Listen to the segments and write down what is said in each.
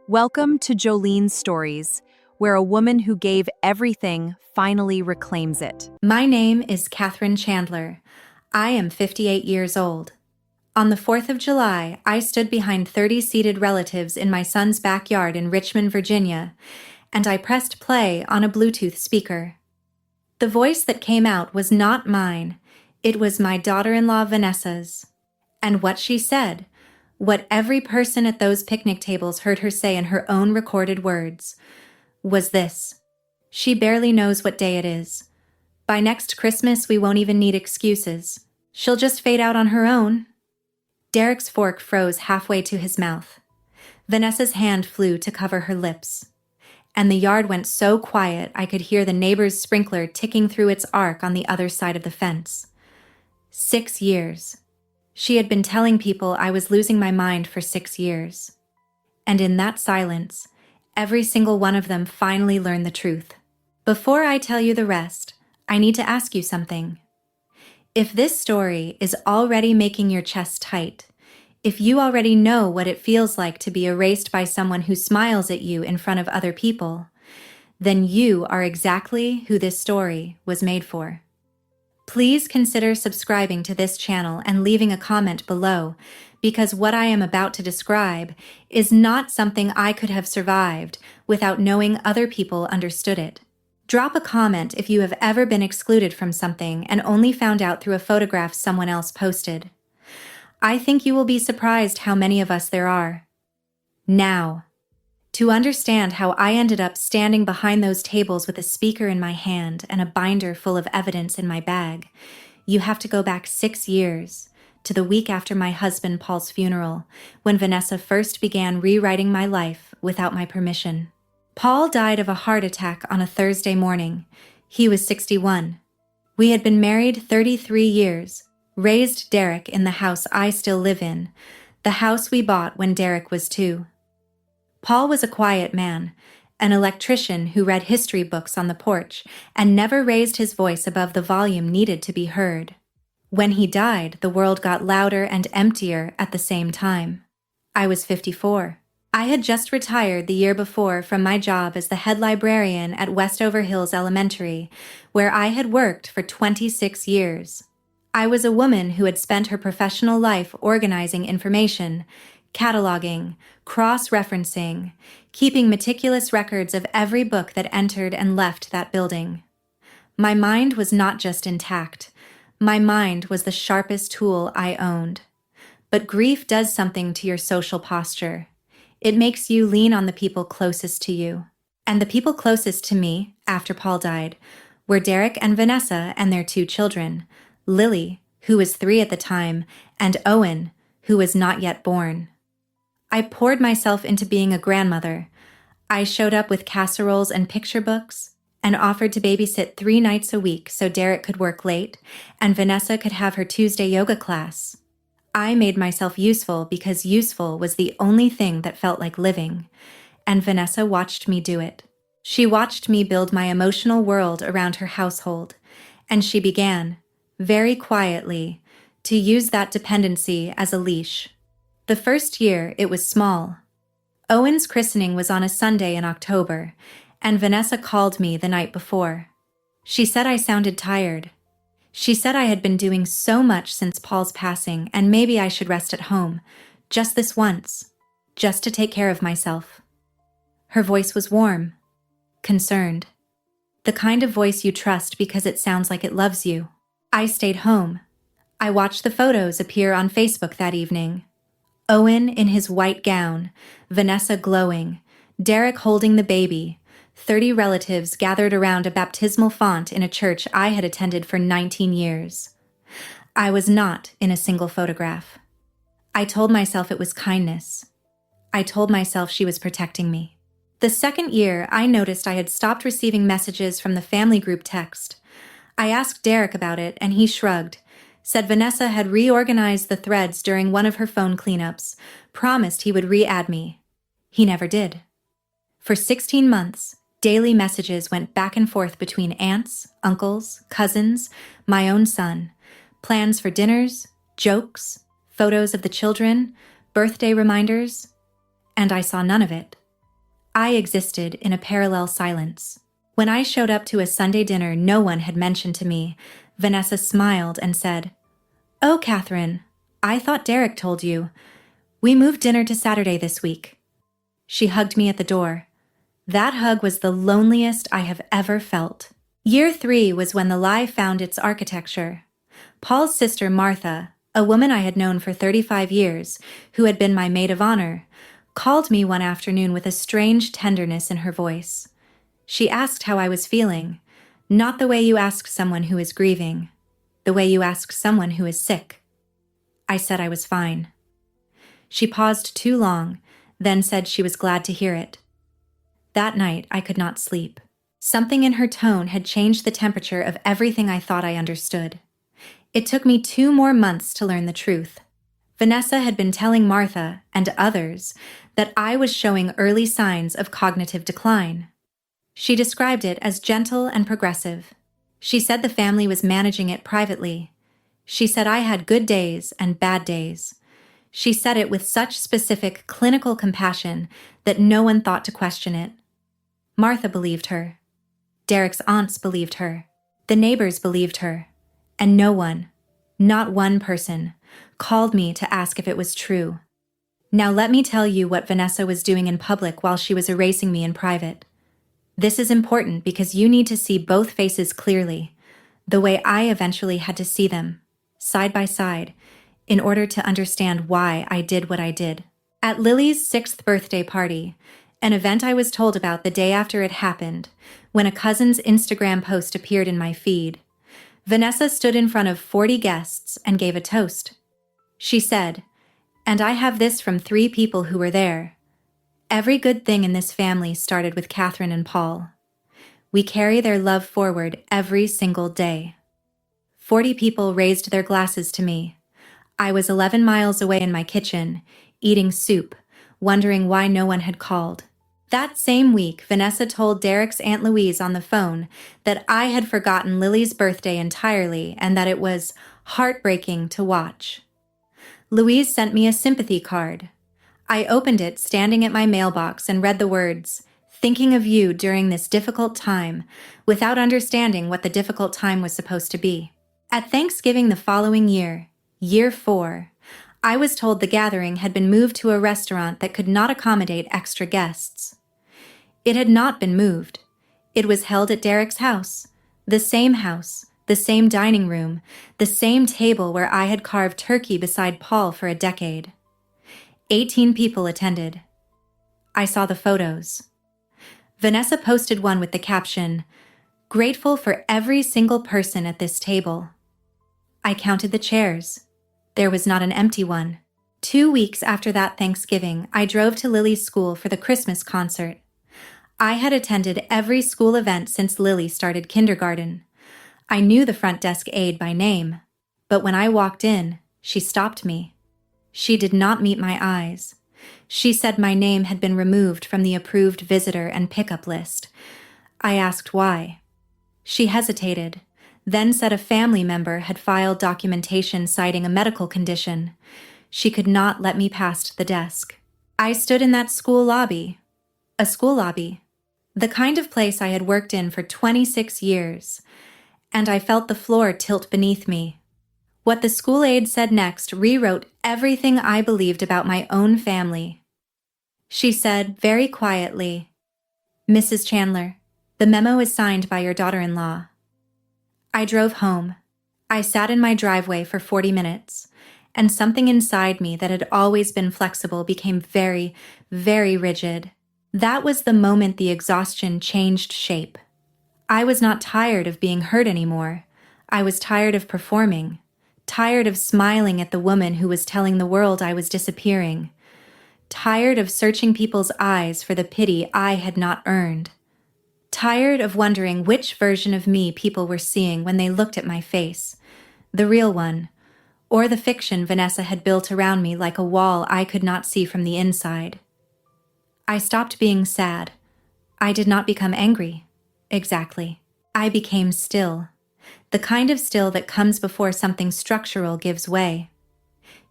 Welcome to Jolene's Stories, where a woman who gave everything finally reclaims it. My name is Katherine Chandler. I am 58 years old. On the 4th of July, I stood behind 30 seated relatives in my son's backyard in Richmond, Virginia, and I pressed play on a Bluetooth speaker. The voice that came out was not mine. It was my daughter-in-law Vanessa's. And what she said, what every person at those picnic tables heard her say in her own recorded words, was this: "She barely knows what day it is. By next Christmas, we won't even need excuses. She'll just fade out on her own." Derek's fork froze halfway to his mouth. Vanessa's hand flew to cover her lips. And the yard went so quiet I could hear the neighbor's sprinkler ticking through its arc on the other side of the fence. 6 years. She had been telling people I was losing my mind for 6 years. And in that silence, every single one of them finally learned the truth. Before I tell you the rest, I need to ask you something. If this story is already making your chest tight, if you already know what it feels like to be erased by someone who smiles at you in front of other people, then you are exactly who this story was made for. Please consider subscribing to this channel and leaving a comment below, because what I am about to describe is not something I could have survived without knowing other people understood it. Drop a comment if you have ever been excluded from something and only found out through a photograph someone else posted. I think you will be surprised how many of us there are. Now, to understand how I ended up standing behind those tables with a speaker in my hand and a binder full of evidence in my bag, you have to go back 6 years, to the week after my husband Paul's funeral, when Vanessa first began rewriting my life without my permission. Paul died of a heart attack on a Thursday morning. He was 61. We had been married 33 years, raised Derek in the house I still live in, the house we bought when Derek was 2. Paul was a quiet man, an electrician who read history books on the porch and never raised his voice above the volume needed to be heard. When he died, the world got louder and emptier at the same time. I was 54. I had just retired the year before from my job as the head librarian at Westover Hills Elementary, where I had worked for 26 years. I was a woman who had spent her professional life organizing information, cataloging, cross-referencing, keeping meticulous records of every book that entered and left that building. My mind was not just intact. My mind was the sharpest tool I owned. But grief does something to your social posture. It makes you lean on the people closest to you. And the people closest to me, after Paul died, were Derek and Vanessa and their 2 children, Lily, who was 3 at the time, and Owen, who was not yet born. I poured myself into being a grandmother. I showed up with casseroles and picture books, and offered to babysit 3 nights a week so Derek could work late, and Vanessa could have her Tuesday yoga class. I made myself useful because useful was the only thing that felt like living, and Vanessa watched me do it. She watched me build my emotional world around her household, and she began, very quietly, to use that dependency as a leash. The first year, it was small. Owen's christening was on a Sunday in October, and Vanessa called me the night before. She said I sounded tired. She said I had been doing so much since Paul's passing and maybe I should rest at home, just this once, just to take care of myself. Her voice was warm, concerned. The kind of voice you trust because it sounds like it loves you. I stayed home. I watched the photos appear on Facebook that evening. Owen in his white gown, Vanessa glowing, Derek holding the baby, 30 relatives gathered around a baptismal font in a church I had attended for 19 years. I was not in a single photograph. I told myself it was kindness. I told myself she was protecting me. The second year, I noticed I had stopped receiving messages from the family group text. I asked Derek about it, and he shrugged, said Vanessa had reorganized the threads during one of her phone cleanups, promised he would re-add me. He never did. For 16 months, daily messages went back and forth between aunts, uncles, cousins, my own son, plans for dinners, jokes, photos of the children, birthday reminders, and I saw none of it. I existed in a parallel silence. When I showed up to a Sunday dinner no one had mentioned to me, Vanessa smiled and said, "Oh, Catherine, I thought Derek told you. We moved dinner to Saturday this week." She hugged me at the door. That hug was the loneliest I have ever felt. Year 3 was when the lie found its architecture. Paul's sister Martha, a woman I had known for 35 years, who had been my maid of honor, called me one afternoon with a strange tenderness in her voice. She asked how I was feeling, not the way you ask someone who is grieving, the way you ask someone who is sick. I said I was fine. She paused too long, then said she was glad to hear it. That night I could not sleep. Something in her tone had changed the temperature of everything I thought I understood. It took me 2 more months to learn the truth. Vanessa had been telling Martha and others that I was showing early signs of cognitive decline. She described it as gentle and progressive. She said the family was managing it privately. She said I had good days and bad days. She said it with such specific clinical compassion that no one thought to question it. Martha believed her. Derek's aunts believed her. The neighbors believed her. And no one, not one person, called me to ask if it was true. Now let me tell you what Vanessa was doing in public while she was erasing me in private. This is important because you need to see both faces clearly, the way I eventually had to see them, side by side, in order to understand why I did what I did. At Lily's 6th birthday party, an event I was told about the day after it happened, when a cousin's Instagram post appeared in my feed, Vanessa stood in front of 40 guests and gave a toast. She said, "And I have this from 3 people who were there. Every good thing in this family started with Catherine and Paul. We carry their love forward every single day." 40 people raised their glasses to me. I was 11 miles away in my kitchen, eating soup, wondering why no one had called. That same week, Vanessa told Derek's Aunt Louise on the phone that I had forgotten Lily's birthday entirely and that it was heartbreaking to watch. Louise sent me a sympathy card. I opened it standing at my mailbox and read the words, "Thinking of you during this difficult time," without understanding what the difficult time was supposed to be. At Thanksgiving the following year, year 4, I was told the gathering had been moved to a restaurant that could not accommodate extra guests. It had not been moved. It was held at Derek's house, the same dining room, the same table where I had carved turkey beside Paul for a decade. 18 people attended. I saw the photos. Vanessa posted one with the caption, "Grateful for every single person at this table." I counted the chairs. There was not an empty one. 2 weeks after that Thanksgiving, I drove to Lily's school for the Christmas concert. I had attended every school event since Lily started kindergarten. I knew the front desk aide by name, but when I walked in, she stopped me. She did not meet my eyes. She said my name had been removed from the approved visitor and pickup list. I asked why. She hesitated, then said a family member had filed documentation citing a medical condition. She could not let me past the desk. I stood in that school lobby. A school lobby. The kind of place I had worked in for 26 years. And I felt the floor tilt beneath me. What the school aide said next rewrote everything I believed about my own family. She said very quietly, "Mrs. Chandler, the memo is signed by your daughter-in-law." I drove home. I sat in my driveway for 40 minutes, and something inside me that had always been flexible became very, very rigid. That was the moment the exhaustion changed shape. I was not tired of being hurt anymore. I was tired of performing, tired of smiling at the woman who was telling the world I was disappearing, tired of searching people's eyes for the pity I had not earned, tired of wondering which version of me people were seeing when they looked at my face, the real one, or the fiction Vanessa had built around me like a wall I could not see from the inside. I stopped being sad. I did not become angry. Exactly. I became still. The kind of still that comes before something structural gives way.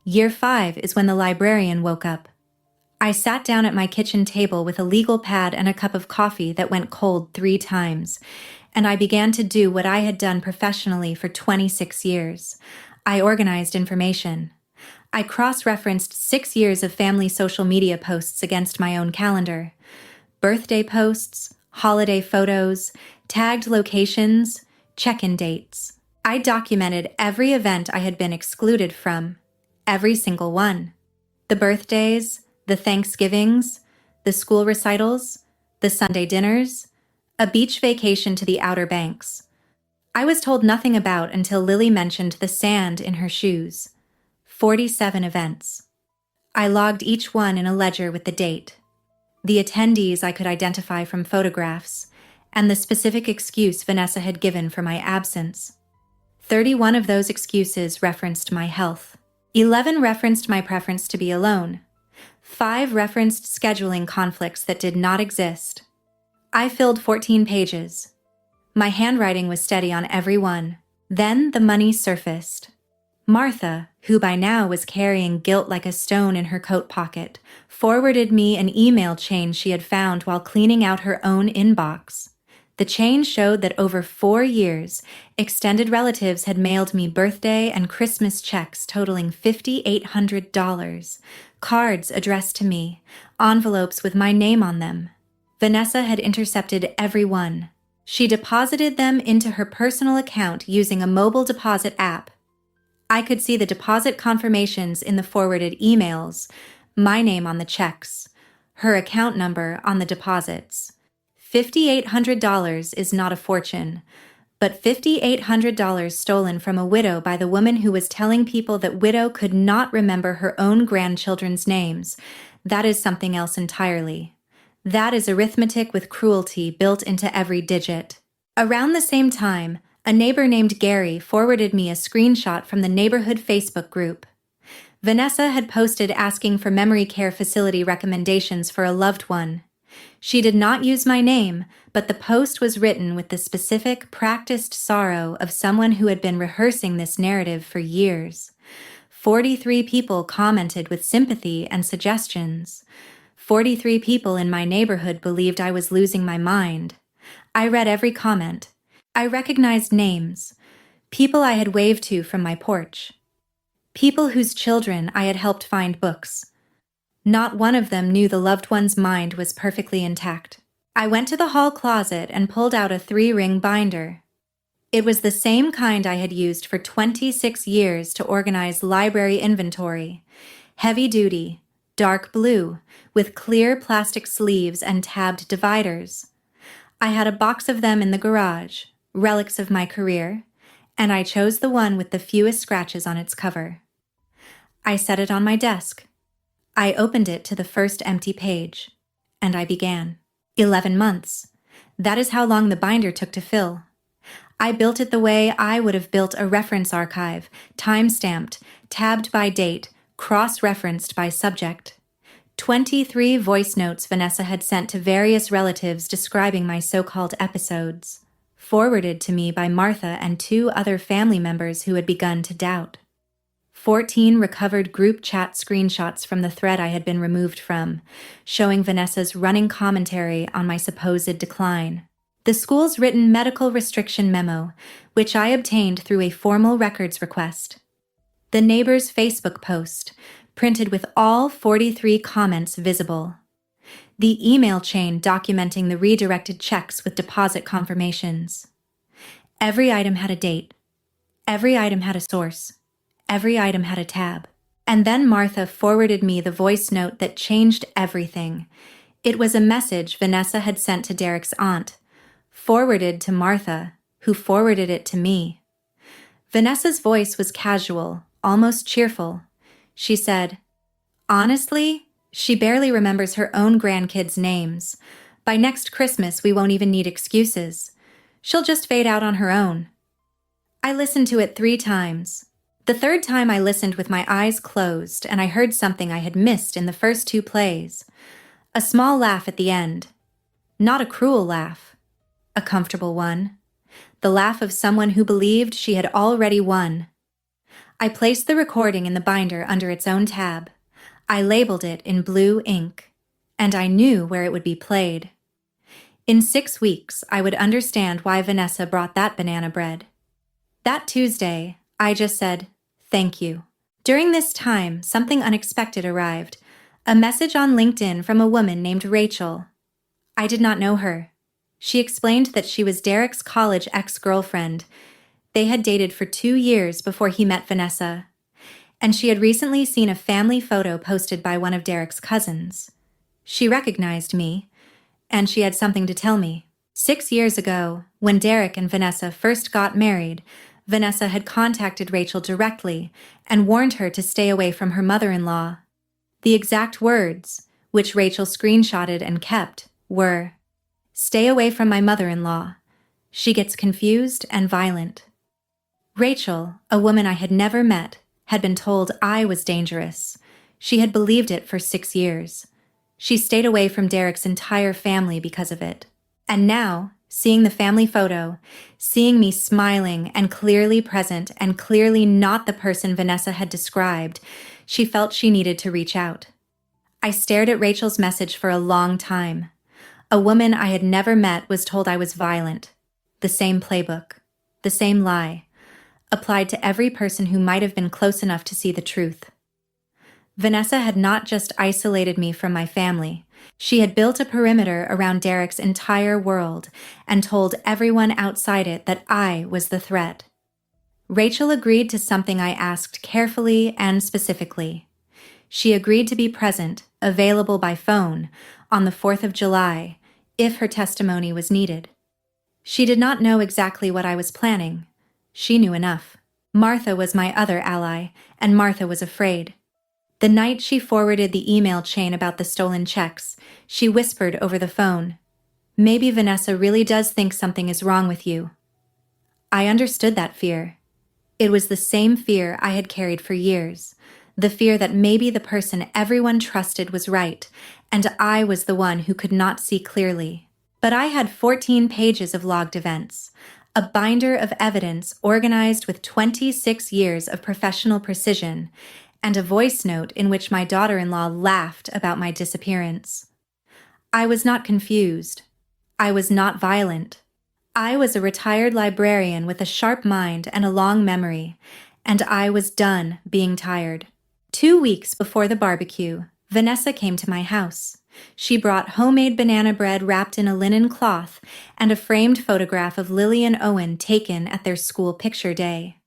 Year 5 is when the librarian woke up. I sat down at my kitchen table with a legal pad and a cup of coffee that went cold 3 times, and I began to do what I had done professionally for 26 years. I organized information. I cross-referenced 6 years of family social media posts against my own calendar. Birthday posts, holiday photos, tagged locations, check-in dates. I documented every event I had been excluded from, every single one. The birthdays, the Thanksgivings, the school recitals, the Sunday dinners, a beach vacation to the Outer Banks. I was told nothing about until Lily mentioned the sand in her shoes. 47 events. I logged each one in a ledger with the date, the attendees I could identify from photographs, and the specific excuse Vanessa had given for my absence. 31 of those excuses referenced my health. 11 referenced my preference to be alone. 5 referenced scheduling conflicts that did not exist. I filled 14 pages. My handwriting was steady on every one. Then the money surfaced. Martha, who by now was carrying guilt like a stone in her coat pocket, forwarded me an email chain she had found while cleaning out her own inbox. The chain showed that over 4 years, extended relatives had mailed me birthday and Christmas checks totaling $5,800, cards addressed to me, envelopes with my name on them. Vanessa had intercepted every one. She deposited them into her personal account using a mobile deposit app. I could see the deposit confirmations in the forwarded emails, my name on the checks, her account number on the deposits. $5,800 is not a fortune, but $5,800 stolen from a widow by the woman who was telling people that widow could not remember her own grandchildren's names, that is something else entirely. That is arithmetic with cruelty built into every digit. Around the same time, a neighbor named Gary forwarded me a screenshot from the neighborhood Facebook group. Vanessa had posted asking for memory care facility recommendations for a loved one. She did not use my name, but the post was written with the specific, practiced sorrow of someone who had been rehearsing this narrative for years. 43 people commented with sympathy and suggestions. 43 people in my neighborhood believed I was losing my mind. I read every comment. I recognized names, people I had waved to from my porch, people whose children I had helped find books. Not one of them knew the loved one's mind was perfectly intact. I went to the hall closet and pulled out a 3-ring binder. It was the same kind I had used for 26 years to organize library inventory. Heavy duty, dark blue, with clear plastic sleeves and tabbed dividers. I had a box of them in the garage, relics of my career, and I chose the one with the fewest scratches on its cover. I set it on my desk. I opened it to the first empty page, and I began. 11 months. That is how long the binder took to fill. I built it the way I would have built a reference archive, time-stamped, tabbed by date, cross-referenced by subject. 23 voice notes Vanessa had sent to various relatives describing my so-called episodes, forwarded to me by Martha and 2 other family members who had begun to doubt. 14 recovered group chat screenshots from the thread I had been removed from, showing Vanessa's running commentary on my supposed decline. The school's written medical restriction memo, which I obtained through a formal records request. The neighbor's Facebook post, printed with all 43 comments visible. The email chain documenting the redirected checks with deposit confirmations. Every item had a date. Every item had a source. Every item had a tab. And then Martha forwarded me the voice note that changed everything. It was a message Vanessa had sent to Derek's aunt, forwarded to Martha, who forwarded it to me. Vanessa's voice was casual, almost cheerful. She said, "Honestly, she barely remembers her own grandkids' names. By next Christmas, we won't even need excuses. She'll just fade out on her own." I listened to it 3 times. The 3rd time I listened with my eyes closed, and I heard something I had missed in the first 2 plays. A small laugh at the end. Not a cruel laugh. A comfortable one. The laugh of someone who believed she had already won. I placed the recording in the binder under its own tab. I labeled it in blue ink, and I knew where it would be played. In 6 weeks, I would understand why Vanessa brought that banana bread. That Tuesday, I just said, "Thank you." During this time, something unexpected arrived. A message on LinkedIn from a woman named Rachel. I did not know her. She explained that she was Derek's college ex-girlfriend. They had dated for 2 years before he met Vanessa, and she had recently seen a family photo posted by one of Derek's cousins. She recognized me, and she had something to tell me. 6 years ago, when Derek and Vanessa first got married, Vanessa had contacted Rachel directly and warned her to stay away from her mother-in-law. The exact words, which Rachel screenshotted and kept, were, "Stay away from my mother-in-law. She gets confused and violent." Rachel, a woman I had never met, had been told I was dangerous. She had believed it for 6 years. She stayed away from Derek's entire family because of it. And now, seeing the family photo, seeing me smiling and clearly present and clearly not the person Vanessa had described, she felt she needed to reach out. I stared at Rachel's message for a long time. A woman I had never met was told I was violent. The same playbook, the same lie, applied to every person who might have been close enough to see the truth. Vanessa had not just isolated me from my family. She had built a perimeter around Derek's entire world and told everyone outside it that I was the threat. Rachel agreed to something I asked carefully and specifically. She agreed to be present, available by phone, on the 4th of July, if her testimony was needed. She did not know exactly what I was planning. She knew enough. Martha was my other ally, and Martha was afraid. The night she forwarded the email chain about the stolen checks, she whispered over the phone, "Maybe Vanessa really does think something is wrong with you." I understood that fear. It was the same fear I had carried for years, the fear that maybe the person everyone trusted was right, and I was the one who could not see clearly. But I had 14 pages of logged events, a binder of evidence organized with 26 years of professional precision, and a voice note in which my daughter-in-law laughed about my disappearance. I was not confused. I was not violent. I was a retired librarian with a sharp mind and a long memory, and I was done being tired. 2 weeks before the barbecue, Vanessa came to my house. She brought homemade banana bread wrapped in a linen cloth and a framed photograph of Lily and Owen taken at their school picture day.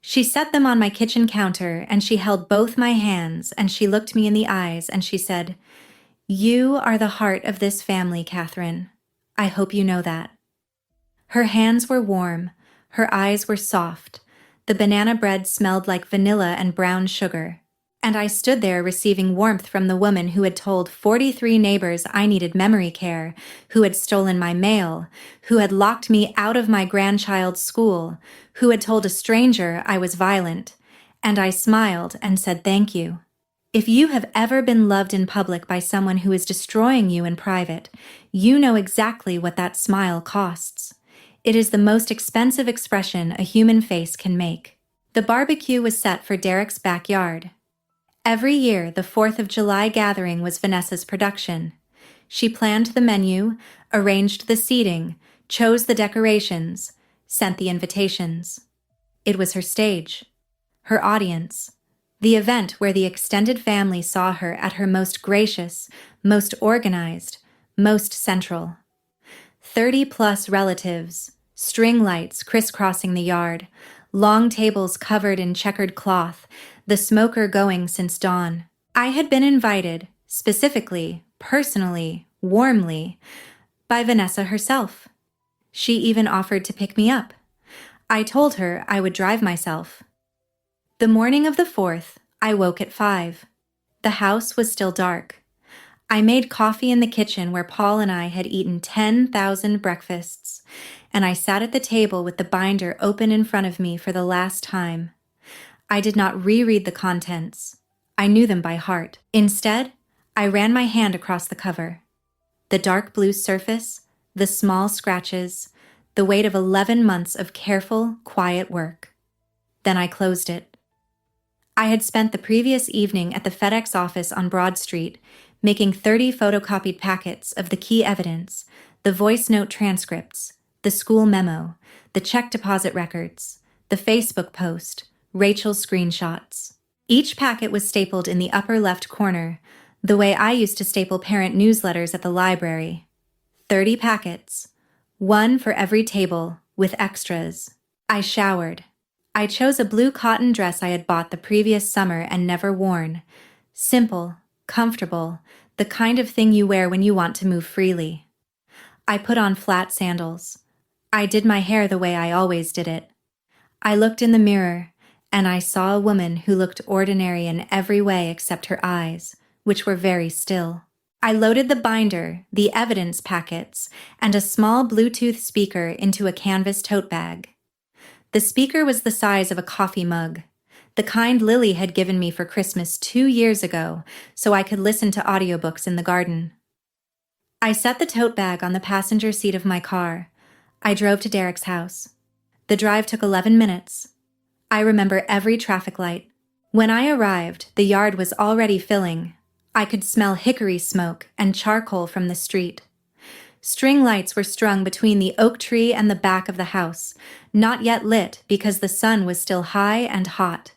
She set them on my kitchen counter, and she held both my hands, and she looked me in the eyes, and she said, "You are the heart of this family, Catherine. I hope you know that." Her hands were warm, her eyes were soft, the banana bread smelled like vanilla and brown sugar, and I stood there receiving warmth from the woman who had told 43 neighbors I needed memory care, who had stolen my mail, who had locked me out of my grandchild's school, who had told a stranger I was violent, and I smiled and said thank you. If you have ever been loved in public by someone who is destroying you in private, you know exactly what that smile costs. It is the most expensive expression a human face can make. The barbecue was set for Derek's backyard. Every year, the 4th of July gathering was Vanessa's production. She planned the menu, arranged the seating, chose the decorations, sent the invitations. It was her stage, her audience, the event where the extended family saw her at her most gracious, most organized, most central. 30-plus relatives, string lights crisscrossing the yard, long tables covered in checkered cloth, the smoker going since dawn. I had been invited, specifically, personally, warmly, by Vanessa herself. She even offered to pick me up. I told her I would drive myself. The morning of the 4th, I woke at 5. The house was still dark. I made coffee in the kitchen where Paul and I had eaten 10,000 breakfasts, and I sat at the table with the binder open in front of me for the last time. I did not reread the contents. I knew them by heart. Instead, I ran my hand across the cover. The dark blue surface, the small scratches, the weight of 11 months of careful, quiet work. Then I closed it. I had spent the previous evening at the FedEx office on Broad Street, making 30 photocopied packets of the key evidence, the voice note transcripts, the school memo, the check deposit records, the Facebook post, Rachel's screenshots. Each packet was stapled in the upper left corner, the way I used to staple parent newsletters at the library. 30 packets, one for every table, with extras. I showered. I chose a blue cotton dress I had bought the previous summer and never worn. Simple, comfortable, the kind of thing you wear when you want to move freely. I put on flat sandals. I did my hair the way I always did it. I looked in the mirror, and I saw a woman who looked ordinary in every way except her eyes, which were very still. I loaded the binder, the evidence packets, and a small Bluetooth speaker into a canvas tote bag. The speaker was the size of a coffee mug, the kind Lily had given me for Christmas 2 years ago, so I could listen to audiobooks in the garden. I set the tote bag on the passenger seat of my car. I drove to Derek's house. The drive took 11 minutes. I remember every traffic light. When I arrived, the yard was already filling. I could smell hickory smoke and charcoal from the street. String lights were strung between the oak tree and the back of the house, not yet lit because the sun was still high and hot.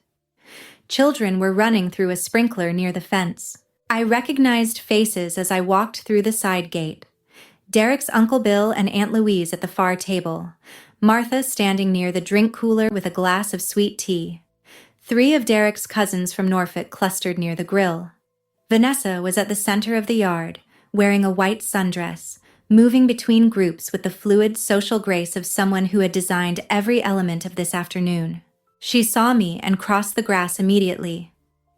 Children were running through a sprinkler near the fence. I recognized faces as I walked through the side gate. Derek's Uncle Bill and Aunt Louise at the far table. Martha standing near the drink cooler with a glass of sweet tea. 3 of Derek's cousins from Norfolk clustered near the grill. Vanessa was at the center of the yard, wearing a white sundress, moving between groups with the fluid social grace of someone who had designed every element of this afternoon. She saw me and crossed the grass immediately.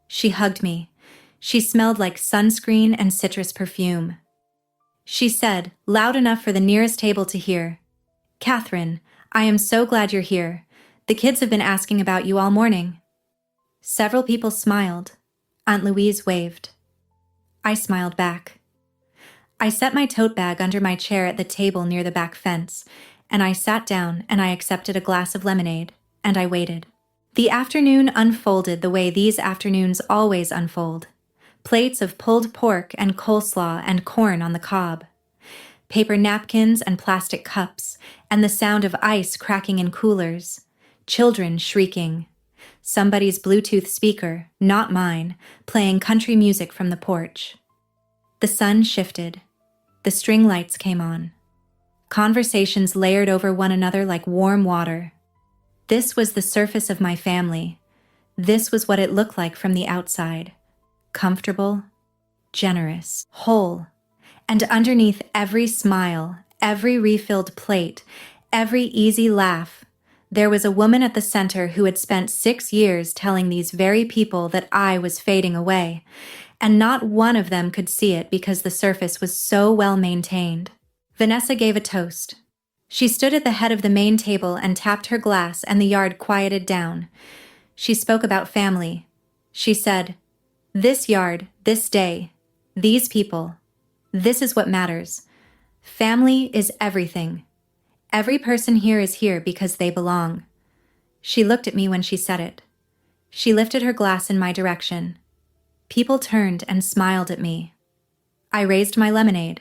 She hugged me. She smelled like sunscreen and citrus perfume. She said, loud enough for the nearest table to hear, "Catherine, I am so glad you're here. The kids have been asking about you all morning." Several people smiled. Aunt Louise waved. I smiled back. I set my tote bag under my chair at the table near the back fence, and I sat down and I accepted a glass of lemonade, and I waited. The afternoon unfolded the way these afternoons always unfold. Plates of pulled pork and coleslaw and corn on the cob. Paper napkins and plastic cups, and the sound of ice cracking in coolers. Children shrieking. Somebody's Bluetooth speaker, not mine, playing country music from the porch. The sun shifted. The string lights came on. Conversations layered over one another like warm water. This was the surface of my family. This was what it looked like from the outside. Comfortable, generous, whole. And underneath every smile, every refilled plate, every easy laugh, there was a woman at the center who had spent 6 years telling these very people that I was fading away, and not one of them could see it because the surface was so well maintained. Vanessa gave a toast. She stood at the head of the main table and tapped her glass, and the yard quieted down. She spoke about family. She said, "This yard, this day, these people, this is what matters. Family is everything. Every person here is here because they belong." She looked at me when she said it. She lifted her glass in my direction. People turned and smiled at me. I raised my lemonade.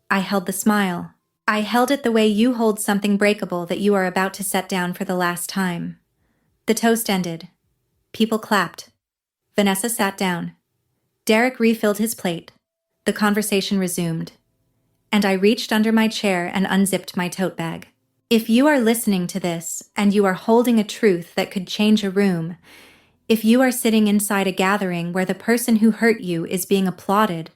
I held the smile. I held it the way you hold something breakable that you are about to set down for the last time. The toast ended. People clapped. Vanessa sat down. Derek refilled his plate. The conversation resumed. And I reached under my chair and unzipped my tote bag. If you are listening to this and you are holding a truth that could change a room, if you are sitting inside a gathering where the person who hurt you is being applauded,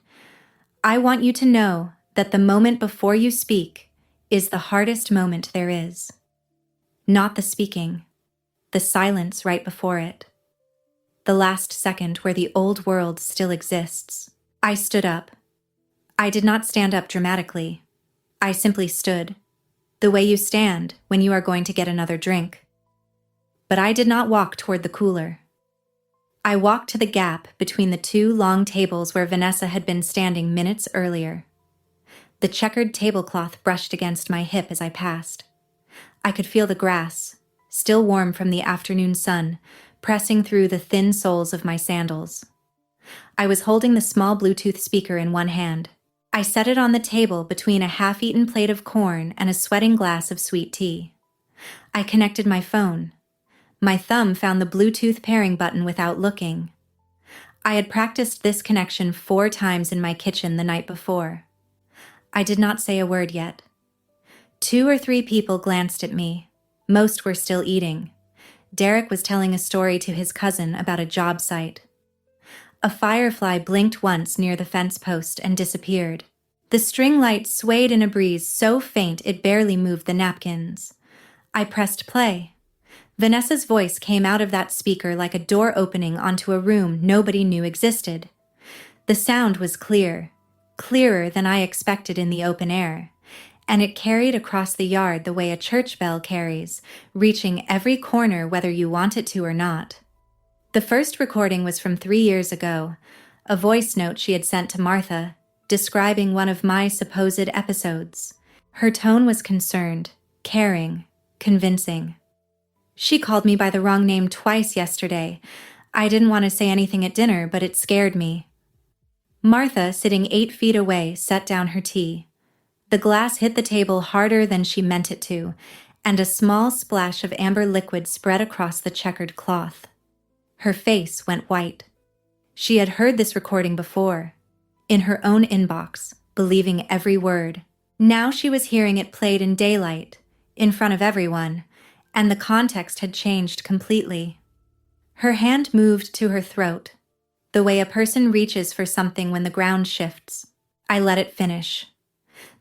I want you to know that the moment before you speak is the hardest moment there is. Not the speaking, the silence right before it. The last second where the old world still exists. I stood up. I did not stand up dramatically. I simply stood, the way you stand when you are going to get another drink. But I did not walk toward the cooler. I walked to the gap between the 2 long tables where Vanessa had been standing minutes earlier. The checkered tablecloth brushed against my hip as I passed. I could feel the grass, still warm from the afternoon sun, pressing through the thin soles of my sandals. I was holding the small Bluetooth speaker in one hand. I set it on the table between a half-eaten plate of corn and a sweating glass of sweet tea. I connected my phone. My thumb found the Bluetooth pairing button without looking. I had practiced this connection 4 times in my kitchen the night before. I did not say a word yet. 2 or 3 people glanced at me. Most were still eating. Derek was telling a story to his cousin about a job site. A firefly blinked once near the fence post and disappeared. The string light swayed in a breeze so faint it barely moved the napkins. I pressed play. Vanessa's voice came out of that speaker like a door opening onto a room nobody knew existed. The sound was clear, clearer than I expected in the open air, and it carried across the yard the way a church bell carries, reaching every corner whether you want it to or not. The first recording was from 3 years ago, a voice note she had sent to Martha, describing one of my supposed episodes. Her tone was concerned, caring, convincing. She called me by the wrong name twice yesterday. I didn't want to say anything at dinner, but it scared me. Martha, sitting 8 feet away, set down her tea. The glass hit the table harder than she meant it to, and a small splash of amber liquid spread across the checkered cloth. Her face went white. She had heard this recording before, in her own inbox, believing every word. Now she was hearing it played in daylight, in front of everyone, and the context had changed completely. Her hand moved to her throat, the way a person reaches for something when the ground shifts. I let it finish.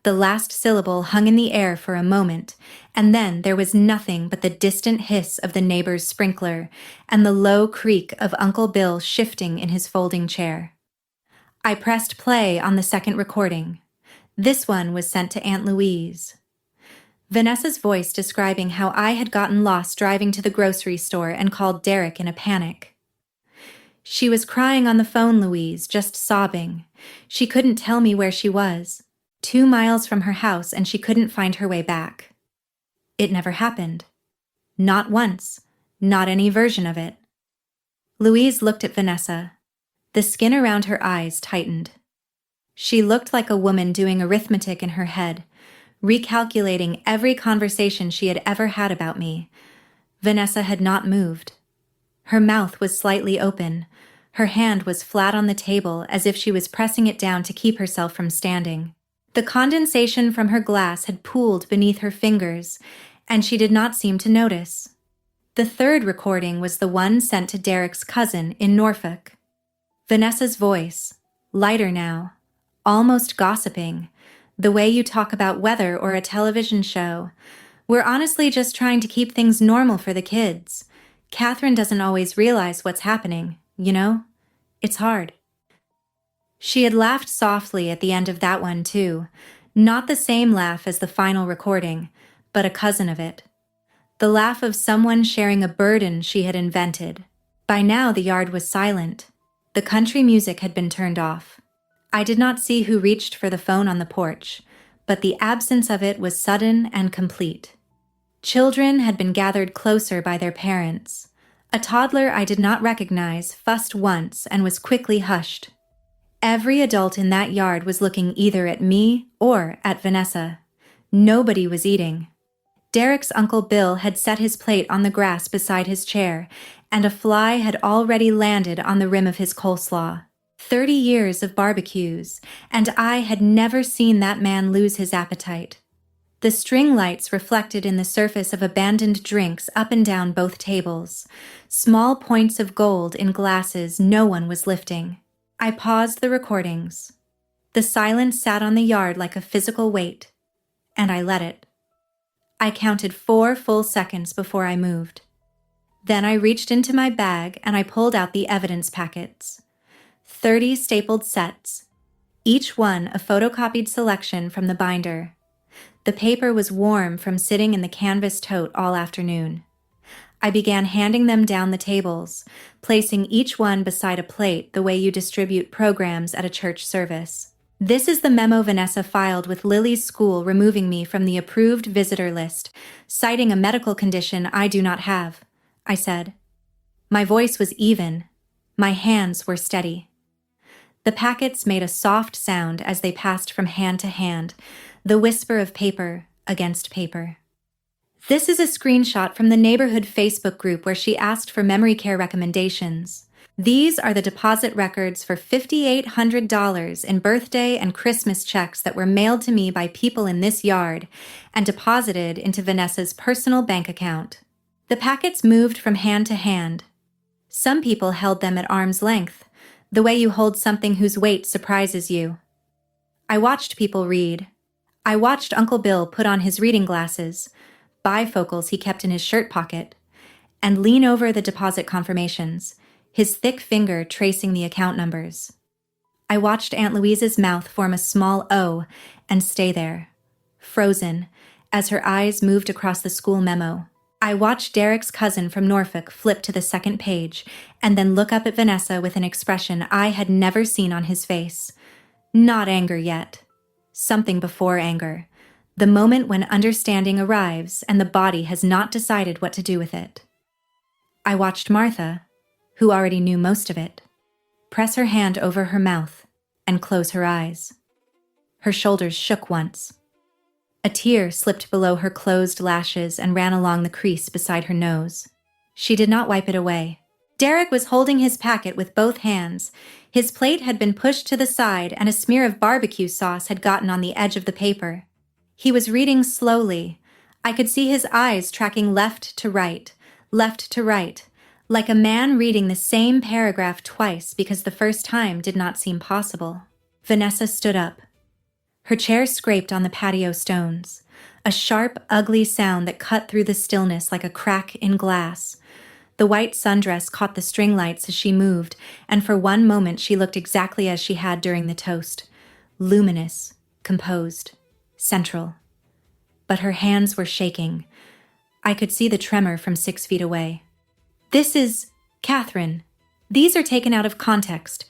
The last syllable hung in the air for a moment, and then there was nothing but the distant hiss of the neighbor's sprinkler and the low creak of Uncle Bill shifting in his folding chair. I pressed play on the second recording. This one was sent to Aunt Louise. Vanessa's voice describing how I had gotten lost driving to the grocery store and called Derek in a panic. She was crying on the phone, Louise, just sobbing. She couldn't tell me where she was. 2 miles from her house, and she couldn't find her way back. It never happened. Not once. Not any version of it. Louise looked at Vanessa. The skin around her eyes tightened. She looked like a woman doing arithmetic in her head, recalculating every conversation she had ever had about me. Vanessa had not moved. Her mouth was slightly open. Her hand was flat on the table as if she was pressing it down to keep herself from standing. The condensation from her glass had pooled beneath her fingers, and she did not seem to notice. The third recording was the one sent to Derek's cousin in Norfolk. Vanessa's voice, lighter now, almost gossiping, the way you talk about weather or a television show. We're honestly just trying to keep things normal for the kids. Catherine doesn't always realize what's happening, you know? It's hard. She had laughed softly at the end of that one, too. Not the same laugh as the final recording, but a cousin of it. The laugh of someone sharing a burden she had invented. By now the yard was silent. The country music had been turned off. I did not see who reached for the phone on the porch, but the absence of it was sudden and complete. Children had been gathered closer by their parents. A toddler I did not recognize fussed once and was quickly hushed. Every adult in that yard was looking either at me or at Vanessa. Nobody was eating. Derek's Uncle Bill had set his plate on the grass beside his chair, and a fly had already landed on the rim of his coleslaw. 30 years of barbecues, and I had never seen that man lose his appetite. The string lights reflected in the surface of abandoned drinks up and down both tables, small points of gold in glasses no one was lifting. I paused the recordings. The silence sat on the yard like a physical weight, and I let it. I counted 4 full seconds before I moved. Then I reached into my bag and I pulled out the evidence packets. 30 stapled sets, each one a photocopied selection from the binder. The paper was warm from sitting in the canvas tote all afternoon. I began handing them down the tables, placing each one beside a plate the way you distribute programs at a church service. This is the memo Vanessa filed with Lily's school removing me from the approved visitor list, citing a medical condition I do not have, I said. My voice was even. My hands were steady. The packets made a soft sound as they passed from hand to hand, the whisper of paper against paper. This is a screenshot from the neighborhood Facebook group where she asked for memory care recommendations. These are the deposit records for $5,800 in birthday and Christmas checks that were mailed to me by people in this yard and deposited into Vanessa's personal bank account. The packets moved from hand to hand. Some people held them at arm's length, the way you hold something whose weight surprises you. I watched people read. I watched Uncle Bill put on his reading glasses, bifocals he kept in his shirt pocket, and lean over the deposit confirmations, his thick finger tracing the account numbers. I watched Aunt Louise's mouth form a small O and stay there, frozen, as her eyes moved across the school memo. I watched Derek's cousin from Norfolk flip to the second page and then look up at Vanessa with an expression I had never seen on his face. Not anger yet. Something before anger. The moment when understanding arrives and the body has not decided what to do with it. I watched Martha, who already knew most of it, press her hand over her mouth and close her eyes. Her shoulders shook once. A tear slipped below her closed lashes and ran along the crease beside her nose. She did not wipe it away. Derek was holding his packet with both hands. His plate had been pushed to the side and a smear of barbecue sauce had gotten on the edge of the paper. He was reading slowly. I could see his eyes tracking left to right, like a man reading the same paragraph twice because the first time did not seem possible. Vanessa stood up. Her chair scraped on the patio stones, a sharp, ugly sound that cut through the stillness like a crack in glass. The white sundress caught the string lights as she moved, and for one moment she looked exactly as she had during the toast. Luminous, composed, central. But her hands were shaking. I could see the tremor from 6 feet away. "This is... Catherine. These are taken out of context.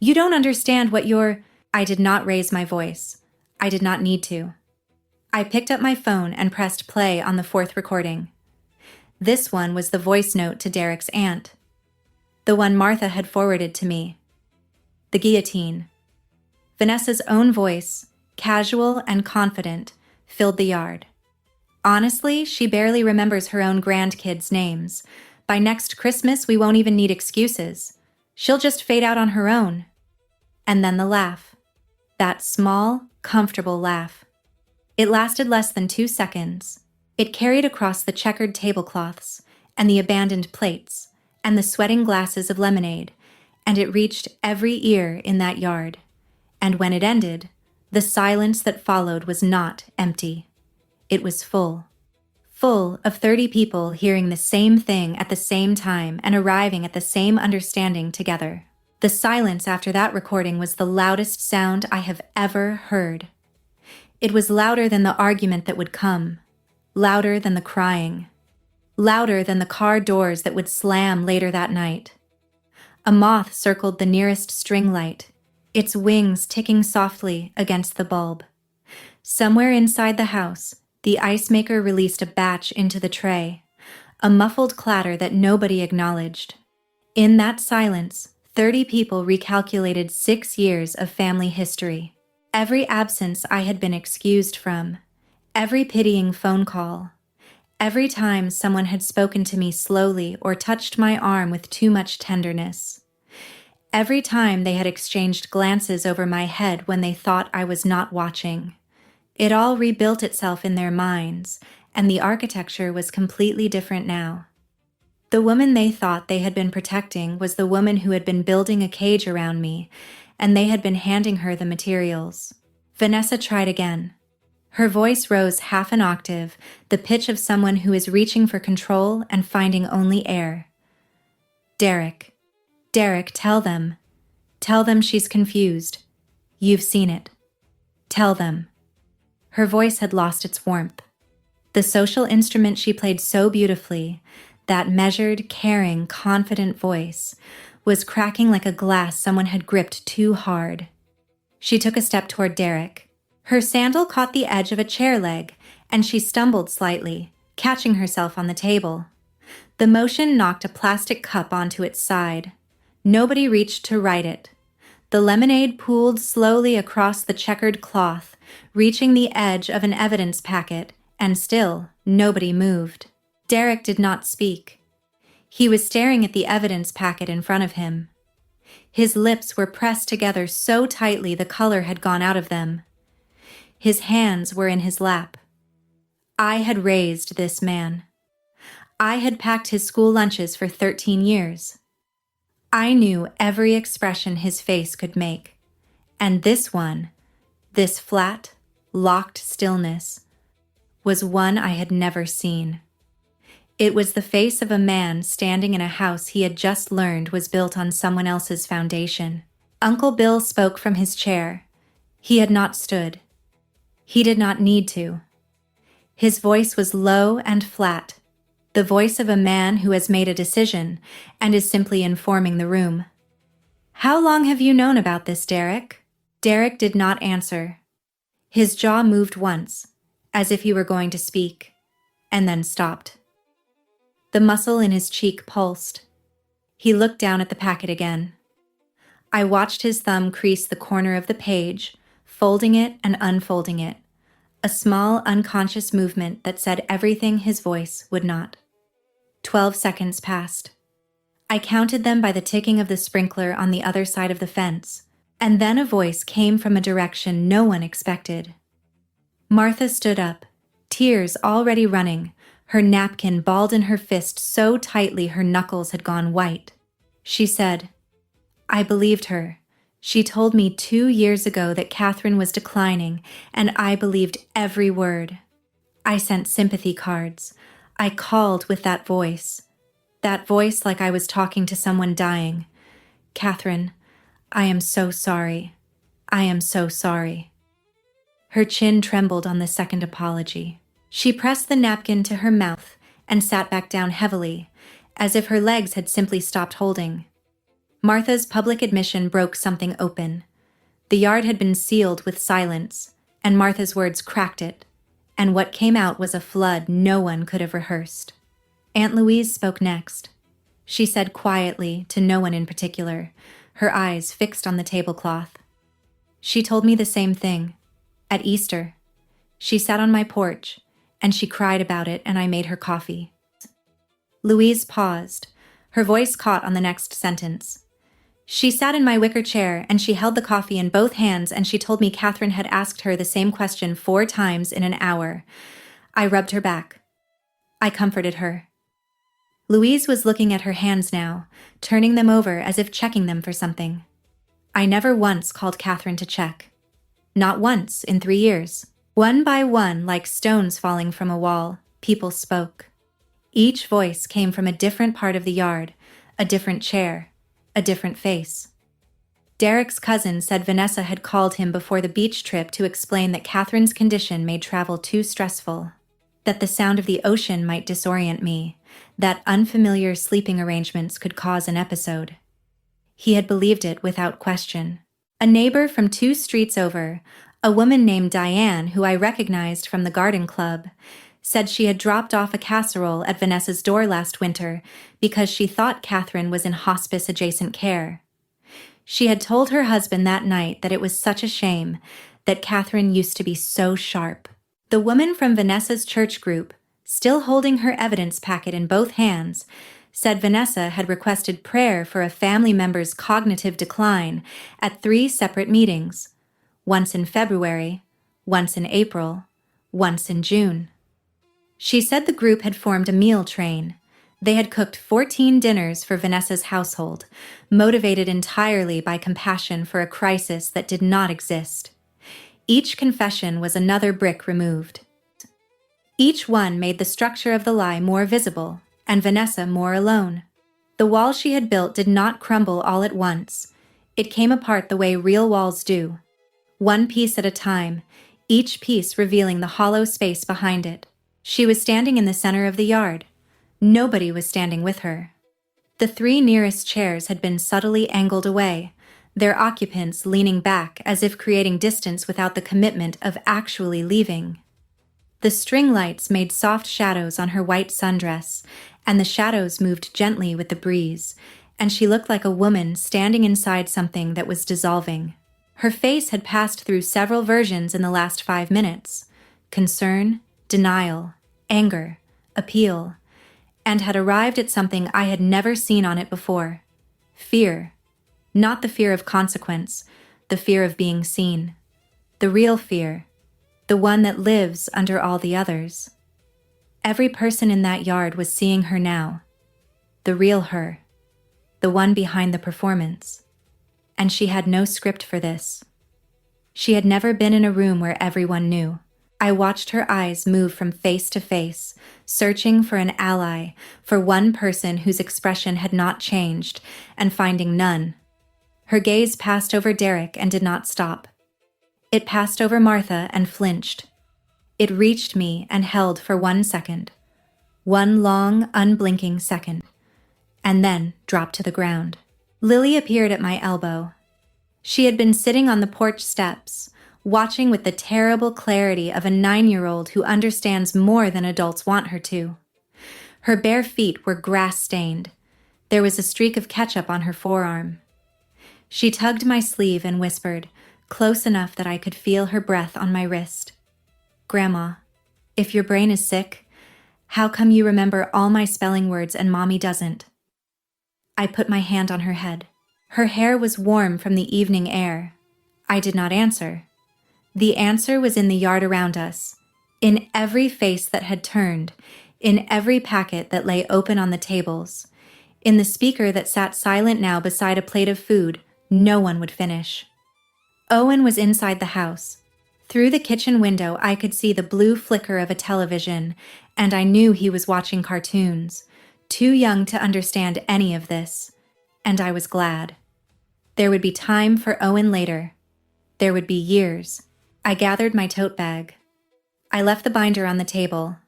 You don't understand what you're..." I did not raise my voice. I did not need to. I picked up my phone and pressed play on the 4th recording. This one was the voice note to Derek's aunt. The one Martha had forwarded to me. The guillotine. Vanessa's own voice, casual and confident, filled the yard. Honestly, she barely remembers her own grandkids' names. By next Christmas, we won't even need excuses. She'll just fade out on her own. And then the laugh. That small, comfortable laugh. It lasted less than 2 seconds. It carried across the checkered tablecloths, and the abandoned plates, and the sweating glasses of lemonade, and it reached every ear in that yard. And when it ended, the silence that followed was not empty. It was full. Full of 30 people hearing the same thing at the same time and arriving at the same understanding together. The silence after that recording was the loudest sound I have ever heard. It was louder than the argument that would come, louder than the crying, louder than the car doors that would slam later that night. A moth circled the nearest string light, its wings ticking softly against the bulb. Somewhere inside the house, the ice maker released a batch into the tray, a muffled clatter that nobody acknowledged. In that silence, 30 people recalculated 6 years of family history. Every absence I had been excused from, every pitying phone call, every time someone had spoken to me slowly or touched my arm with too much tenderness, every time they had exchanged glances over my head when they thought I was not watching. It all rebuilt itself in their minds, and the architecture was completely different now. The woman they thought they had been protecting was the woman who had been building a cage around me, and they had been handing her the materials. Vanessa tried again. Her voice rose half an octave, the pitch of someone who is reaching for control and finding only air. Derek, tell them. Tell them she's confused. You've seen it. Tell them. Her voice had lost its warmth. The social instrument she played so beautifully, that measured, caring, confident voice, was cracking like a glass someone had gripped too hard. She took a step toward Derek. Her sandal caught the edge of a chair leg, and she stumbled slightly, catching herself on the table. The motion knocked a plastic cup onto its side. Nobody reached to right it. The lemonade pooled slowly across the checkered cloth, reaching the edge of an evidence packet, and still nobody moved. Derek did not speak. He was staring at the evidence packet in front of him. His lips were pressed together so tightly the color had gone out of them. His hands were in his lap. I had raised this man. I had packed his school lunches for 13 years. I knew every expression his face could make, and this one, this flat, locked stillness, was one I had never seen. It was the face of a man standing in a house he had just learned was built on someone else's foundation. Uncle Bill spoke from his chair. He had not stood. He did not need to. His voice was low and flat, the voice of a man who has made a decision and is simply informing the room. "How long have you known about this, Derek?" Derek did not answer. His jaw moved once, as if he were going to speak, and then stopped. The muscle in his cheek pulsed. He looked down at the packet again. I watched his thumb crease the corner of the page, folding it and unfolding it, a small unconscious movement that said everything his voice would not. 12 seconds passed. I counted them by the ticking of the sprinkler on the other side of the fence, and then a voice came from a direction no one expected. Martha stood up, tears already running, her napkin balled in her fist so tightly her knuckles had gone white. She said, "I believed her. She told me 2 years ago that Catherine was declining, and I believed every word. I sent sympathy cards. I called with that voice like I was talking to someone dying. Catherine, I am so sorry. I am so sorry." Her chin trembled on the second apology. She pressed the napkin to her mouth and sat back down heavily, as if her legs had simply stopped holding. Martha's public admission broke something open. The yard had been sealed with silence, and Martha's words cracked it, and what came out was a flood no one could have rehearsed. Aunt Louise spoke next. She said quietly, to no one in particular, her eyes fixed on the tablecloth. "She told me the same thing. At Easter. She sat on my porch, and she cried about it, and I made her coffee." Louise paused. Her voice caught on the next sentence. "She sat in my wicker chair, and she held the coffee in both hands, and she told me Catherine had asked her the same question 4 times in an hour. I rubbed her back. I comforted her." Louise was looking at her hands now, turning them over as if checking them for something. "I never once called Catherine to check. Not once in 3 years. One by one, like stones falling from a wall, people spoke. Each voice came from a different part of the yard, a different chair, a different face. Derek's cousin said Vanessa had called him before the beach trip to explain that Catherine's condition made travel too stressful, that the sound of the ocean might disorient me, that unfamiliar sleeping arrangements could cause an episode. He had believed it without question. A neighbor from 2 streets over, a woman named Diane, who I recognized from the garden club, said she had dropped off a casserole at Vanessa's door last winter because she thought Catherine was in hospice-adjacent care. She had told her husband that night that it was such a shame, that Catherine used to be so sharp. The woman from Vanessa's church group, still holding her evidence packet in both hands, said Vanessa had requested prayer for a family member's cognitive decline at 3 separate meetings, once in February, once in April, once in June. She said the group had formed a meal train. They had cooked 14 dinners for Vanessa's household, motivated entirely by compassion for a crisis that did not exist. Each confession was another brick removed. Each one made the structure of the lie more visible, and Vanessa more alone. The wall she had built did not crumble all at once. It came apart the way real walls do. One piece at a time, each piece revealing the hollow space behind it. She was standing in the center of the yard. Nobody was standing with her. The 3 nearest chairs had been subtly angled away, their occupants leaning back as if creating distance without the commitment of actually leaving. The string lights made soft shadows on her white sundress, and the shadows moved gently with the breeze, and she looked like a woman standing inside something that was dissolving. Her face had passed through several versions in the last 5 minutes: concern, denial, anger, appeal, and had arrived at something I had never seen on it before: fear. Not the fear of consequence, the fear of being seen. The real fear, the one that lives under all the others. Every person in that yard was seeing her now, the real her, the one behind the performance. And she had no script for this. She had never been in a room where everyone knew. I watched her eyes move from face to face, searching for an ally, for one person whose expression had not changed, and finding none. Her gaze passed over Derek and did not stop. It passed over Martha and flinched. It reached me and held for 1 second. One long, unblinking second. And then dropped to the ground. Lily appeared at my elbow. She had been sitting on the porch steps, watching with the terrible clarity of a 9-year-old who understands more than adults want her to. Her bare feet were grass-stained. There was a streak of ketchup on her forearm. She tugged my sleeve and whispered, close enough that I could feel her breath on my wrist. "Grandma, if your brain is sick, how come you remember all my spelling words and Mommy doesn't?" I put my hand on her head. Her hair was warm from the evening air. I did not answer. The answer was in the yard around us, in every face that had turned, in every packet that lay open on the tables, in the speaker that sat silent now beside a plate of food no one would finish. Owen was inside the house. Through the kitchen window I could see the blue flicker of a television, and I knew he was watching cartoons, too young to understand any of this, and I was glad. There would be time for Owen later. There would be years. I gathered my tote bag. I left the binder on the table.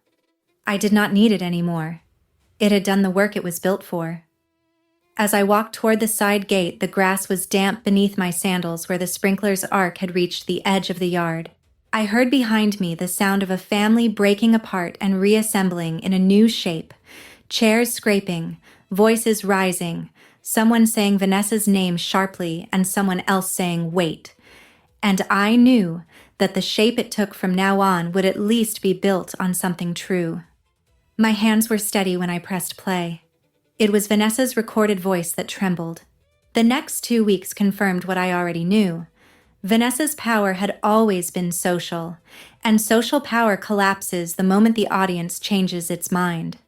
I did not need it anymore. It had done the work it was built for. As I walked toward the side gate, the grass was damp beneath my sandals where the sprinkler's arc had reached the edge of the yard. I heard behind me the sound of a family breaking apart and reassembling in a new shape, chairs scraping, voices rising, someone saying Vanessa's name sharply and someone else saying wait. And I knew that the shape it took from now on would at least be built on something true. My hands were steady when I pressed play. It was Vanessa's recorded voice that trembled. The next 2 weeks confirmed what I already knew. Vanessa's power had always been social, and social power collapses the moment the audience changes its mind.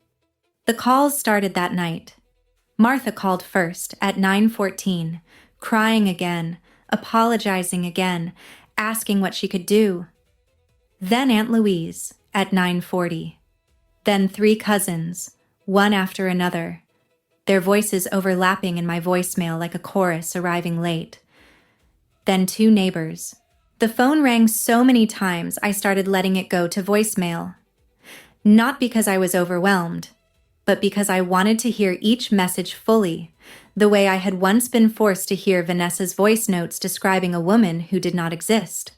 The calls started that night. Martha called first at 9:14, crying again, apologizing again, asking what she could do. Then Aunt Louise at 9:40. Then 3 cousins, one after another, their voices overlapping in my voicemail like a chorus arriving late. Then 2 neighbors. The phone rang so many times I started letting it go to voicemail. Not because I was overwhelmed, but because I wanted to hear each message fully, the way I had once been forced to hear Vanessa's voice notes describing a woman who did not exist.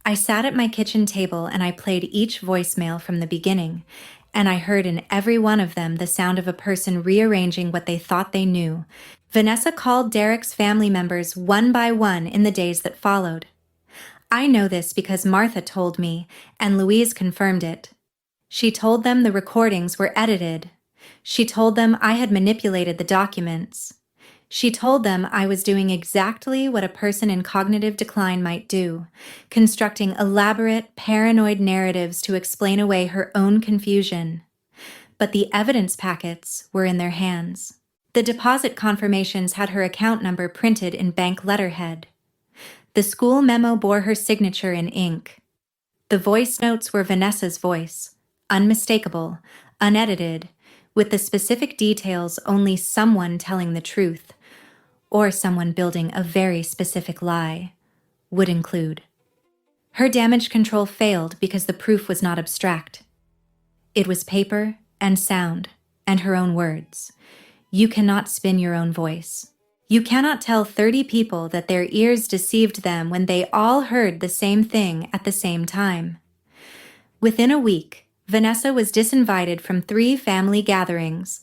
I sat at my kitchen table and I played each voicemail from the beginning, and I heard in every one of them the sound of a person rearranging what they thought they knew. Vanessa called Derek's family members one by one in the days that followed. I know this because Martha told me, and Louise confirmed it. She told them the recordings were edited. She told them I had manipulated the documents. She told them I was doing exactly what a person in cognitive decline might do, constructing elaborate, paranoid narratives to explain away her own confusion. But the evidence packets were in their hands. The deposit confirmations had her account number printed in bank letterhead. The school memo bore her signature in ink. The voice notes were Vanessa's voice, unmistakable, unedited, with the specific details only someone telling the truth, or someone building a very specific lie, would include. Her damage control failed because the proof was not abstract. It was paper and sound and her own words. You cannot spin your own voice. You cannot tell 30 people that their ears deceived them when they all heard the same thing at the same time. Within a week, Vanessa was disinvited from 3 family gatherings.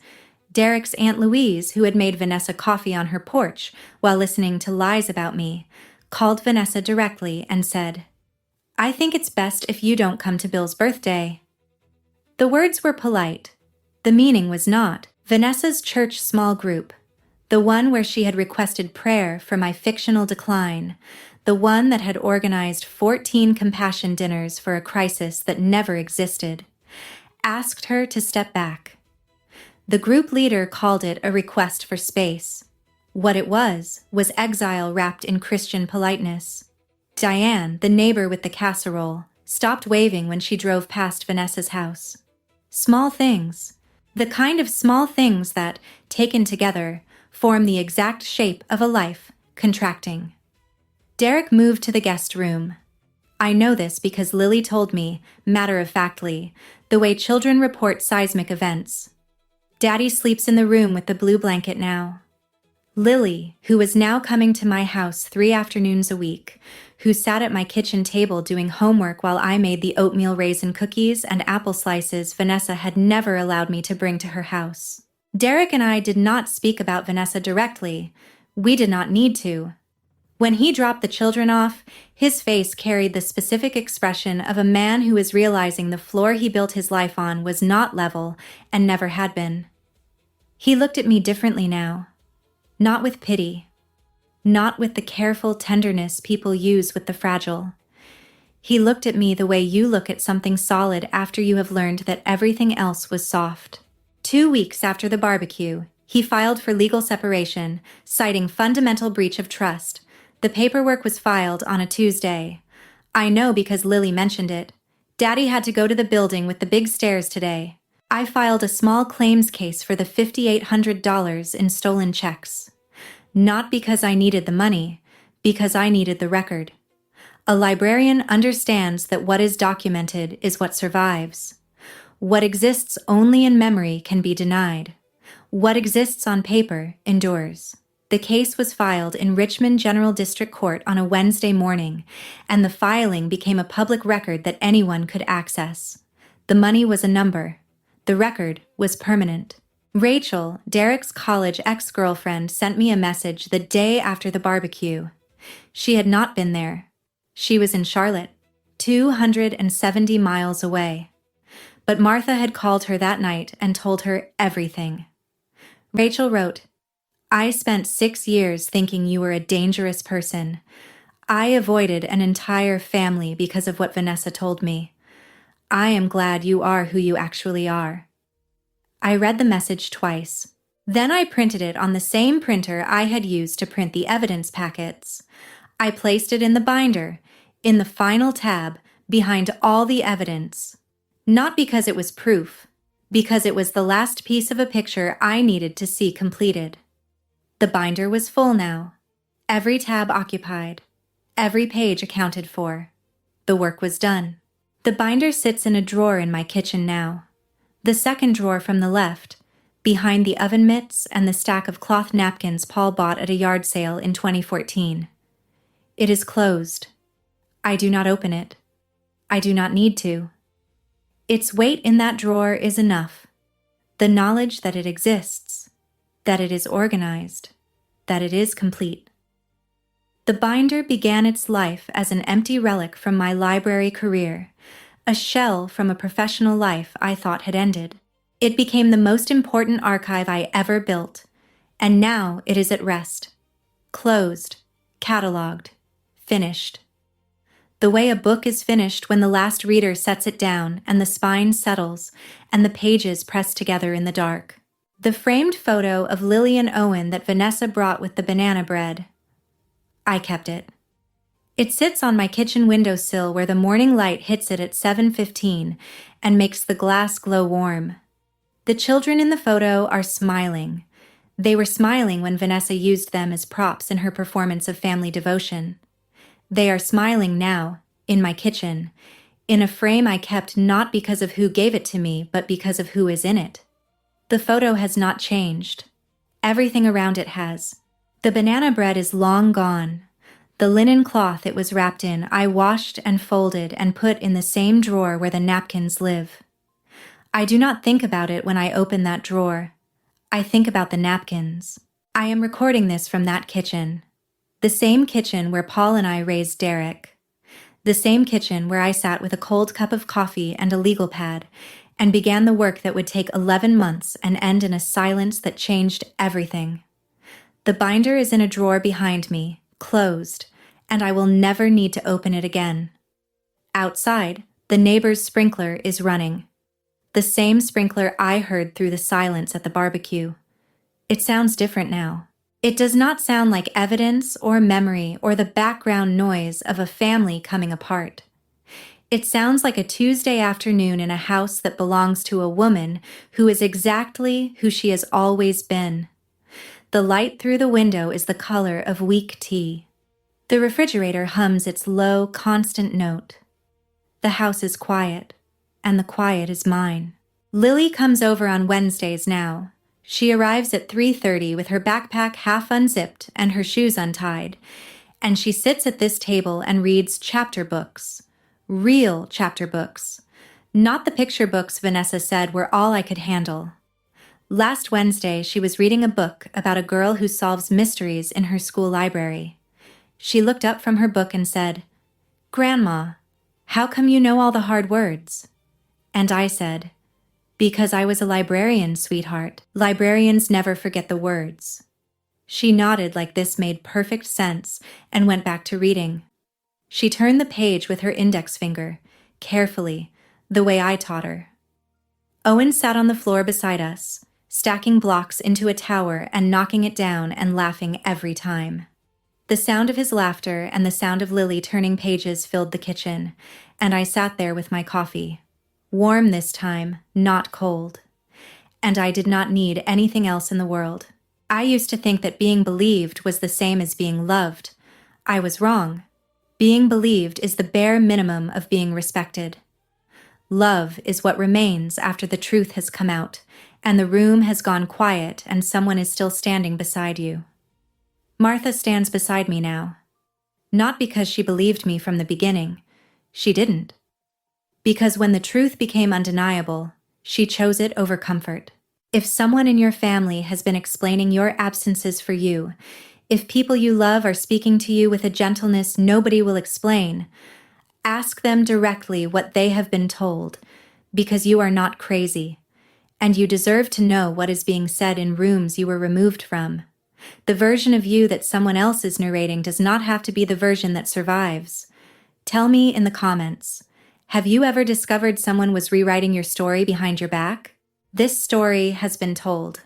Derek's Aunt Louise, who had made Vanessa coffee on her porch while listening to lies about me, called Vanessa directly and said, "I think it's best if you don't come to Bill's birthday." The words were polite. The meaning was not. Vanessa's church small group, the one where she had requested prayer for my fictional decline, the one that had organized 14 compassion dinners for a crisis that never existed, asked her to step back. The group leader called it a request for space. What it was exile wrapped in Christian politeness. Diane, the neighbor with the casserole, stopped waving when she drove past Vanessa's house. Small things. The kind of small things that, taken together, form the exact shape of a life contracting. Derek moved to the guest room. I know this because Lily told me, matter-of-factly, the way children report seismic events. Daddy sleeps in the room with the blue blanket now. Lily, who was now coming to my house 3 afternoons a week, who sat at my kitchen table doing homework while I made the oatmeal raisin cookies and apple slices Vanessa had never allowed me to bring to her house. Derek and I did not speak about Vanessa directly. We did not need to. When he dropped the children off, his face carried the specific expression of a man who is realizing the floor he built his life on was not level and never had been. He looked at me differently now. Not with pity. Not with the careful tenderness people use with the fragile. He looked at me the way you look at something solid after you have learned that everything else was soft. 2 weeks after the barbecue, he filed for legal separation, citing fundamental breach of trust. The paperwork was filed on a Tuesday. I know because Lily mentioned it. Daddy had to go to the building with the big stairs today. I filed a small claims case for the $5,800 in stolen checks. Not because I needed the money, because I needed the record. A librarian understands that what is documented is what survives. What exists only in memory can be denied. What exists on paper endures. The case was filed in Richmond General District Court on a Wednesday morning, and the filing became a public record that anyone could access. The money was a number. The record was permanent. Rachel, Derek's college ex-girlfriend, sent me a message the day after the barbecue. She had not been there. She was in Charlotte, 270 miles away. But Martha had called her that night and told her everything. Rachel wrote, "I spent 6 years thinking you were a dangerous person. I avoided an entire family because of what Vanessa told me. I am glad you are who you actually are." I read the message twice. Then I printed it on the same printer I had used to print the evidence packets. I placed it in the binder, in the final tab, behind all the evidence. Not because it was proof, because it was the last piece of a picture I needed to see completed. The binder was full now. Every tab occupied. Every page accounted for. The work was done. The binder sits in a drawer in my kitchen now. The second drawer from the left, behind the oven mitts and the stack of cloth napkins Paul bought at a yard sale in 2014. It is closed. I do not open it. I do not need to. Its weight in that drawer is enough. The knowledge that it exists, that it is organized, that it is complete. The binder began its life as an empty relic from my library career, a shell from a professional life I thought had ended. It became the most important archive I ever built, and now it is at rest. Closed, cataloged, finished. The way a book is finished when the last reader sets it down and the spine settles and the pages press together in the dark. The framed photo of Lily and Owen that Vanessa brought with the banana bread. I kept it. It sits on my kitchen windowsill where the morning light hits it at 7:15 and makes the glass glow warm. The children in the photo are smiling. They were smiling when Vanessa used them as props in her performance of family devotion. They are smiling now, in my kitchen, in a frame I kept not because of who gave it to me, but because of who is in it. The photo has not changed. Everything around it has. The banana bread is long gone. The linen cloth it was wrapped in I washed and folded and put in the same drawer where the napkins live. I do not think about it when I open that drawer. I think about the napkins. I am recording this from that kitchen. The same kitchen where Paul and I raised Derek. The same kitchen where I sat with a cold cup of coffee and a legal pad and began the work that would take 11 months and end in a silence that changed everything. The binder is in a drawer behind me, closed, and I will never need to open it again. Outside, the neighbor's sprinkler is running. The same sprinkler I heard through the silence at the barbecue. It sounds different now. It does not sound like evidence or memory or the background noise of a family coming apart. It sounds like a Tuesday afternoon in a house that belongs to a woman who is exactly who she has always been. The light through the window is the color of weak tea. The refrigerator hums its low, constant note. The house is quiet, and the quiet is mine. Lily comes over on Wednesdays now. She arrives at 3:30 with her backpack half unzipped and her shoes untied, and she sits at this table and reads chapter books. Real chapter books. Not the picture books Vanessa said were all I could handle. Last Wednesday, she was reading a book about a girl who solves mysteries in her school library. She looked up from her book and said, "Grandma, how come you know all the hard words?" And I said, "Because I was a librarian, sweetheart. Librarians never forget the words." She nodded like this made perfect sense and went back to reading. She turned the page with her index finger, carefully, the way I taught her. Owen sat on the floor beside us, stacking blocks into a tower and knocking it down and laughing every time. The sound of his laughter and the sound of Lily turning pages filled the kitchen, and I sat there with my coffee. Warm this time, not cold. And I did not need anything else in the world. I used to think that being believed was the same as being loved. I was wrong. Being believed is the bare minimum of being respected. Love is what remains after the truth has come out, and the room has gone quiet and someone is still standing beside you. Martha stands beside me now. Not because she believed me from the beginning. She didn't. Because when the truth became undeniable, she chose it over comfort. If someone in your family has been explaining your absences for you, if people you love are speaking to you with a gentleness nobody will explain, ask them directly what they have been told, because you are not crazy, and you deserve to know what is being said in rooms you were removed from. The version of you that someone else is narrating does not have to be the version that survives. Tell me in the comments, have you ever discovered someone was rewriting your story behind your back? This story has been told.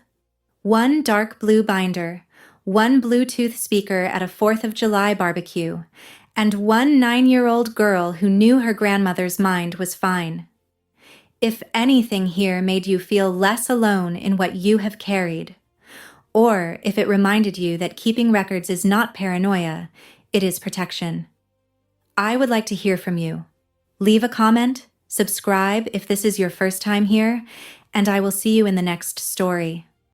One dark blue binder, one Bluetooth speaker at a 4th of July barbecue, and one 9-year-old girl who knew her grandmother's mind was fine. If anything here made you feel less alone in what you have carried, or if it reminded you that keeping records is not paranoia, it is protection, I would like to hear from you. Leave a comment, subscribe if this is your first time here, and I will see you in the next story.